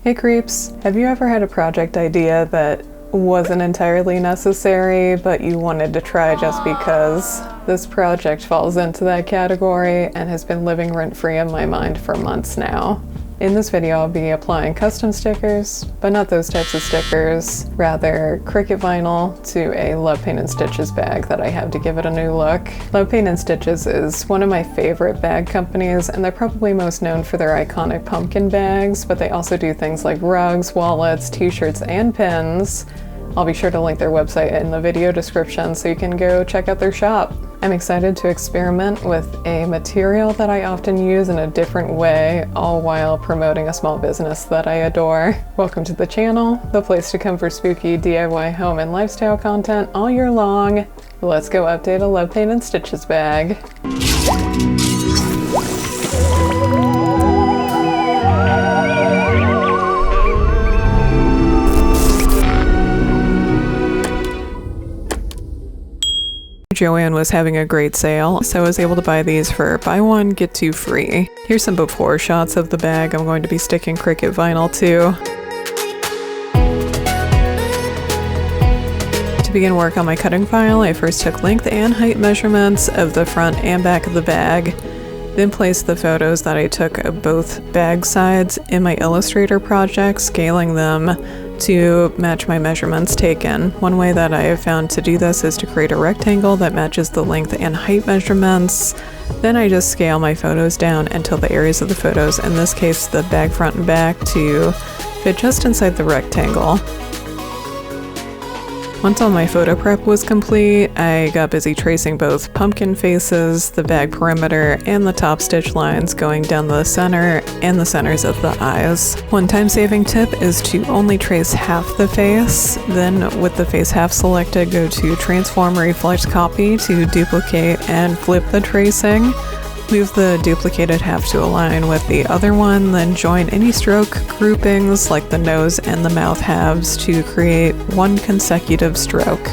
Hey creeps, have you ever had a project idea that wasn't entirely necessary, but you wanted to try just because? This project falls into that category and has been living rent-free in my mind for months now. In this video, I'll be applying custom stickers, but not those types of stickers, rather Cricut vinyl to a Love Paint and Stitches bag that I have to give it a new look. Love Paint and Stitches is one of my favorite bag companies, and they're probably most known for their iconic pumpkin bags, but they also do things like rugs, wallets, t-shirts, and pins. I'll be sure to link their website in the video description so you can go check out their shop. I'm excited to experiment with a material that I often use in a different way, all while promoting a small business that I adore. Welcome to the channel, the place to come for spooky DIY home and lifestyle content all year long. Let's go update a Love Paint and Stitches bag. Joanne was having a great sale, so I was able to buy these for buy one, get two free. Here's some before shots of the bag I'm going to be sticking Cricut vinyl to. To begin work on my cutting file, I first took length and height measurements of the front and back of the bag, then placed the photos that I took of both bag sides in my Illustrator project, scaling them to match my measurements taken. One way that I have found to do this is to create a rectangle that matches the length and height measurements. Then I just scale my photos down until the areas of the photos, in this case the bag front and back, to fit just inside the rectangle. Once all my photo prep was complete, I got busy tracing both pumpkin faces, the bag perimeter, and the top stitch lines going down the center and the centers of the eyes. One time-saving tip is to only trace half the face, then with the face half selected, go to Transform Reflect Copy to duplicate and flip the tracing. Move the duplicated half to align with the other one, then join any stroke groupings like the nose and the mouth halves to create one consecutive stroke.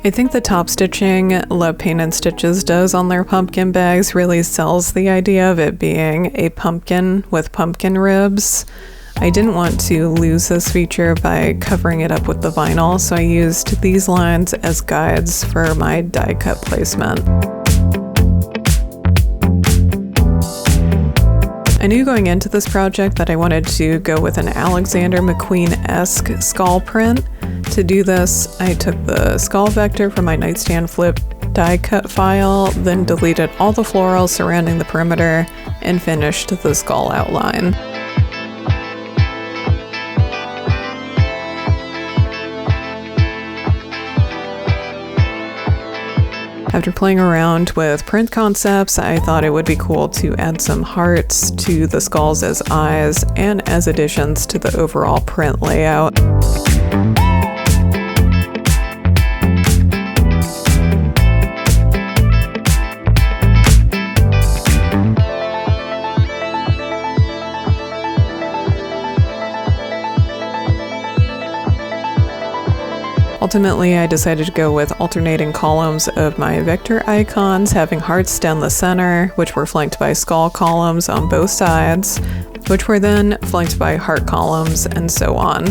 I think the top stitching Love Paint and Stitches does on their pumpkin bags really sells the idea of it being a pumpkin with pumpkin ribs. I didn't want to lose this feature by covering it up with the vinyl, so I used these lines as guides for my die cut placement. I knew going into this project that I wanted to go with an Alexander McQueen-esque skull print. To do this, I took the skull vector from my nightstand flip die cut file, then deleted all the florals surrounding the perimeter and finished the skull outline. After playing around with print concepts, I thought it would be cool to add some hearts to the skulls as eyes and as additions to the overall print layout. Ultimately, I decided to go with alternating columns of my vector icons, having hearts down the center, which were flanked by skull columns on both sides, which were then flanked by heart columns, and so on.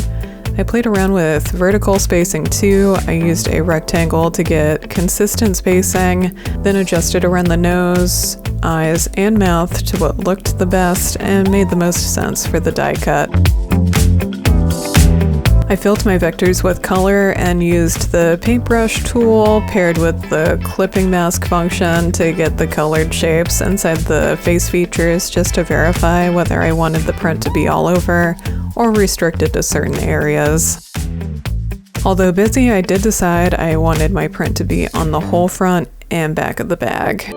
I played around with vertical spacing too. I used a rectangle to get consistent spacing, then adjusted around the nose, eyes, and mouth to what looked the best and made the most sense for the die cut. I filled my vectors with color and used the paintbrush tool paired with the clipping mask function to get the colored shapes inside the face features, just to verify whether I wanted the print to be all over or restricted to certain areas. Although busy, I did decide I wanted my print to be on the whole front and back of the bag.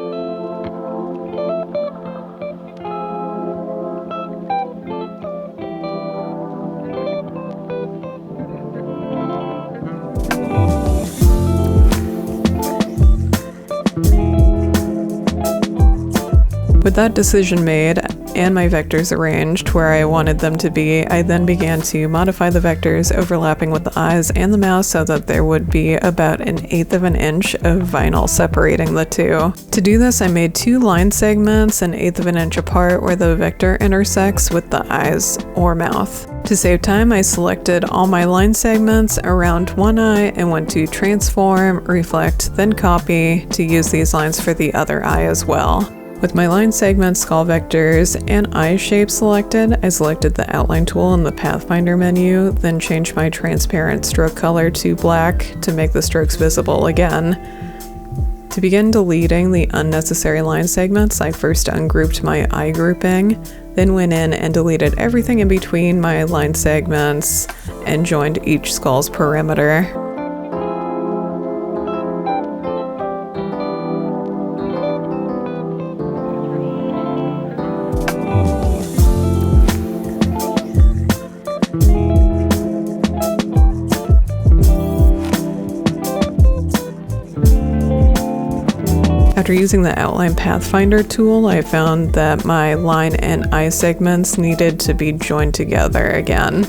With that decision made, and my vectors arranged where I wanted them to be, I then began to modify the vectors overlapping with the eyes and the mouth so that there would be about 1/8 of an inch of vinyl separating the two. To do this, I made 2 line segments 1/8 of an inch apart where the vector intersects with the eyes or mouth. To save time, I selected all my line segments around one eye and went to transform, reflect, then copy to use these lines for the other eye as well. With my line segments, skull vectors, and eye shape selected, I selected the outline tool in the Pathfinder menu, then changed my transparent stroke color to black to make the strokes visible again. To begin deleting the unnecessary line segments, I first ungrouped my eye grouping, then went in and deleted everything in between my line segments and joined each skull's perimeter. After using the Outline Pathfinder tool, I found that my line and eye segments needed to be joined together again.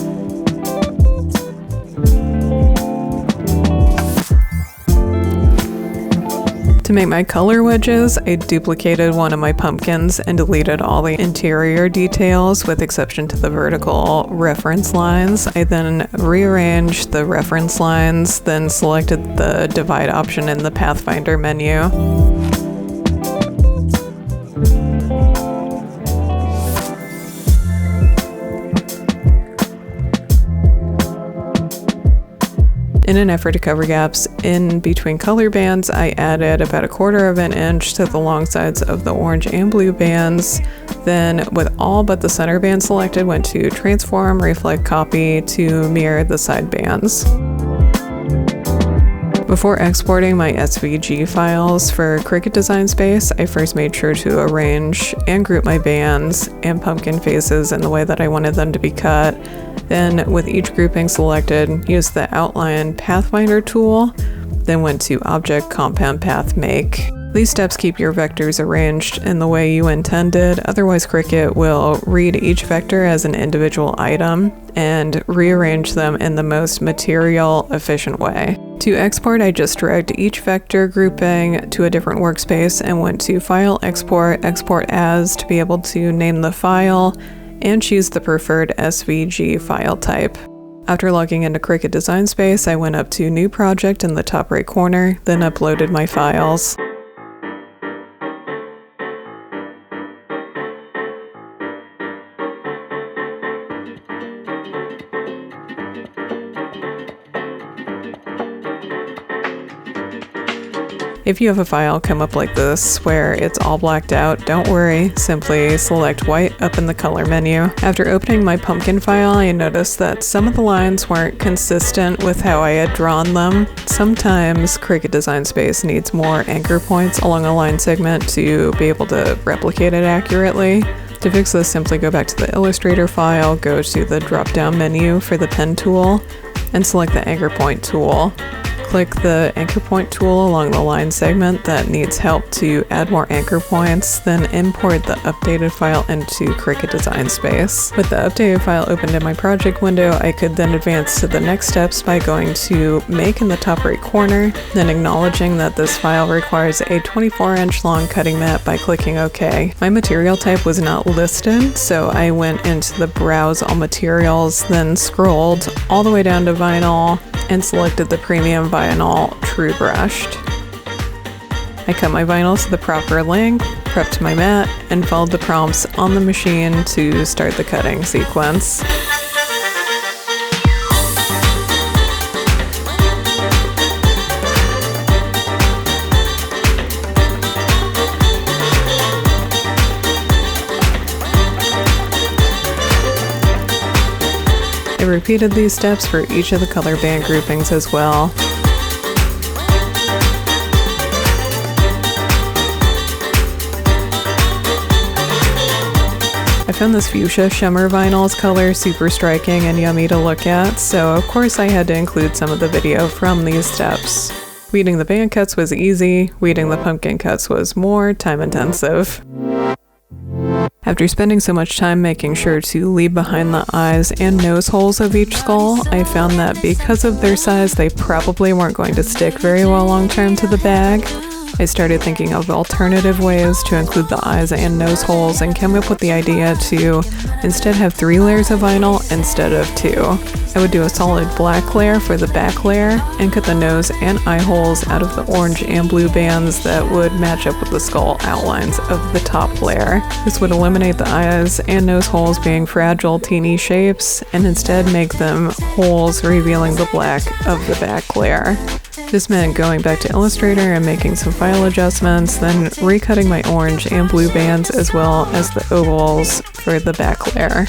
To make my color wedges, I duplicated one of my pumpkins and deleted all the interior details with exception to the vertical reference lines. I then rearranged the reference lines, then selected the divide option in the Pathfinder menu. In an effort to cover gaps in between color bands, I added about 1/4 of an inch to the long sides of the orange and blue bands. Then, with all but the center band selected, went to transform, reflect, copy to mirror the side bands. Before exporting my SVG files for Cricut Design Space, I first made sure to arrange and group my bands and pumpkin faces in the way that I wanted them to be cut. Then, with each grouping selected, used the Outline Pathfinder tool, then went to Object Compound Path Make. These steps keep your vectors arranged in the way you intended, otherwise Cricut will read each vector as an individual item and rearrange them in the most material efficient way. To export, I just dragged each vector grouping to a different workspace and went to File, Export, Export As to be able to name the file and choose the preferred SVG file type. After logging into Cricut Design Space, I went up to New Project in the top right corner, then uploaded my files. If you have a file come up like this where it's all blacked out, don't worry, simply select white up in the color menu. After opening my pumpkin file, I noticed that some of the lines weren't consistent with how I had drawn them. Sometimes Cricut Design Space needs more anchor points along a line segment to be able to replicate it accurately. To fix this, simply go back to the Illustrator file, go to the drop-down menu for the pen tool, and select the anchor point tool. Click the anchor point tool along the line segment that needs help to add more anchor points, then import the updated file into Cricut Design Space. With the updated file opened in my project window, I could then advance to the next steps by going to Make in the top right corner, then acknowledging that this file requires a 24-inch long cutting mat by clicking OK. My material type was not listed, so I went into the Browse All Materials, then scrolled all the way down to Vinyl, and selected the Premium Vinyl True Brushed. I cut my vinyl to the proper length, prepped my mat, and followed the prompts on the machine to start the cutting sequence. I repeated these steps for each of the color band groupings as well. I found this fuchsia shimmer vinyl's color super striking and yummy to look at, so of course I had to include some of the video from these steps. Weeding the band cuts was easy, weeding the pumpkin cuts was more time intensive. After spending so much time making sure to leave behind the eyes and nose holes of each skull, I found that because of their size, they probably weren't going to stick very well long term to the bag. I started thinking of alternative ways to include the eyes and nose holes and came up with the idea to instead have 3 layers of vinyl instead of 2. I would do a solid black layer for the back layer and cut the nose and eye holes out of the orange and blue bands that would match up with the skull outlines of the top layer. This would eliminate the eyes and nose holes being fragile, teeny shapes and instead make them holes revealing the black of the back layer. This meant going back to Illustrator and making some file adjustments, then recutting my orange and blue bands as well as the ovals for the back layer.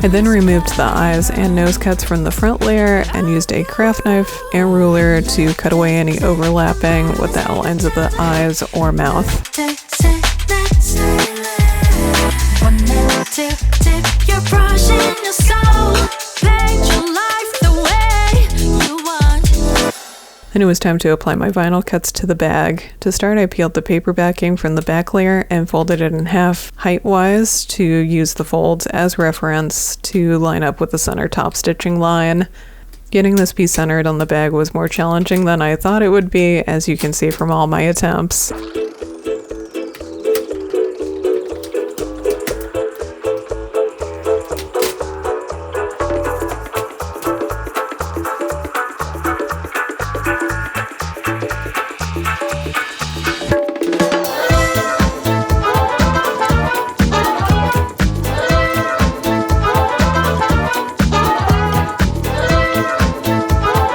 I then removed the eyes and nose cuts from the front layer and used a craft knife and ruler to cut away any overlapping with the outlines of the eyes or mouth. Then it was time to apply my vinyl cuts to the bag. To start, I peeled the paper backing from the back layer and folded it in half height-wise to use the folds as reference to line up with the center top stitching line. Getting this piece centered on the bag was more challenging than I thought it would be, as you can see from all my attempts.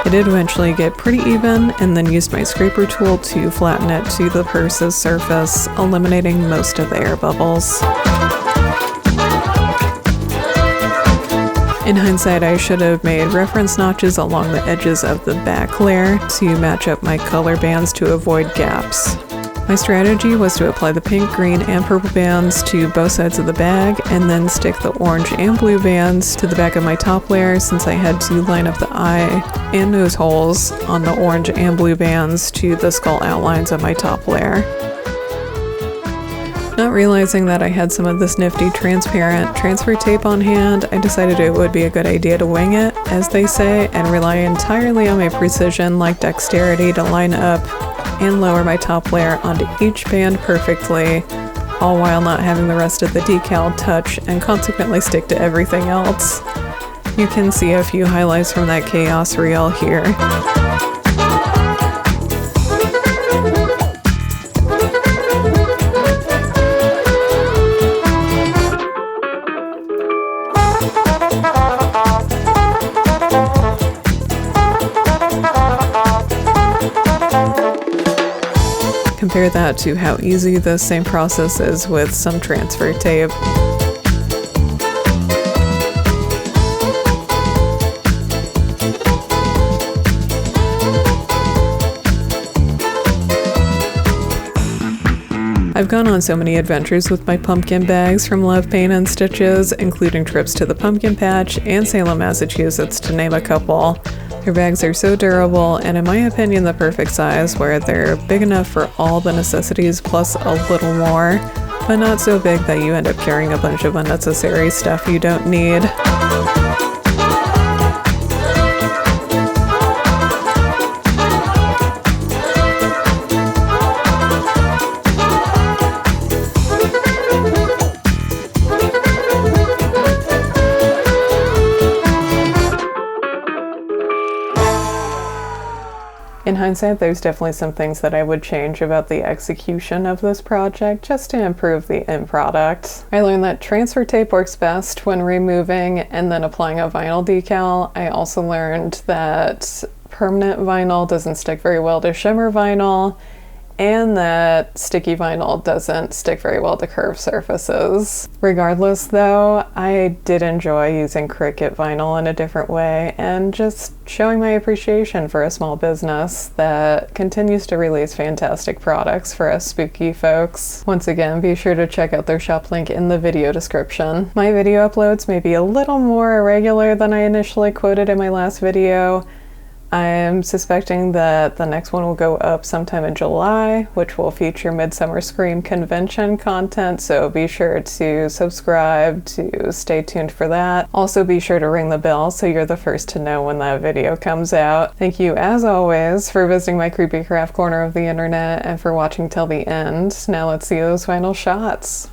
I did eventually get pretty even and then used my scraper tool to flatten it to the purse's surface, eliminating most of the air bubbles. In hindsight, I should have made reference notches along the edges of the back layer to match up my color bands to avoid gaps. My strategy was to apply the pink, green, and purple bands to both sides of the bag and then stick the orange and blue bands to the back of my top layer since I had to line up the eye and nose holes on the orange and blue bands to the skull outlines of my top layer. Not realizing that I had some of this nifty transparent transfer tape on hand, I decided it would be a good idea to wing it, as they say, and rely entirely on my precision like dexterity to line up and lower my top layer onto each band perfectly, all while not having the rest of the decal touch and consequently stick to everything else. You can see a few highlights from that chaos reel here. Compare that to how easy the same process is with some transfer tape. I've gone on so many adventures with my pumpkin bags from Love Paint and Stitches, including trips to the Pumpkin Patch and Salem, Massachusetts, to name a couple. Their bags are so durable and in my opinion the perfect size where they're big enough for all the necessities plus a little more, but not so big that you end up carrying a bunch of unnecessary stuff you don't need. In hindsight, there's definitely some things that I would change about the execution of this project just to improve the end product. I learned that transfer tape works best when removing and then applying a vinyl decal. I also learned that permanent vinyl doesn't stick very well to shimmer vinyl, and that sticky vinyl doesn't stick very well to curved surfaces. Regardless though, I did enjoy using Cricut vinyl in a different way and just showing my appreciation for a small business that continues to release fantastic products for us spooky folks. Once again, be sure to check out their shop link in the video description. My video uploads may be a little more irregular than I initially quoted in my last video. I'm suspecting that the next one will go up sometime in July, which will feature Midsummer Scream convention content, so be sure to subscribe to stay tuned for that. Also be sure to ring the bell so you're the first to know when that video comes out. Thank you as always for visiting my creepy craft corner of the internet and for watching till the end. Now let's see those final shots.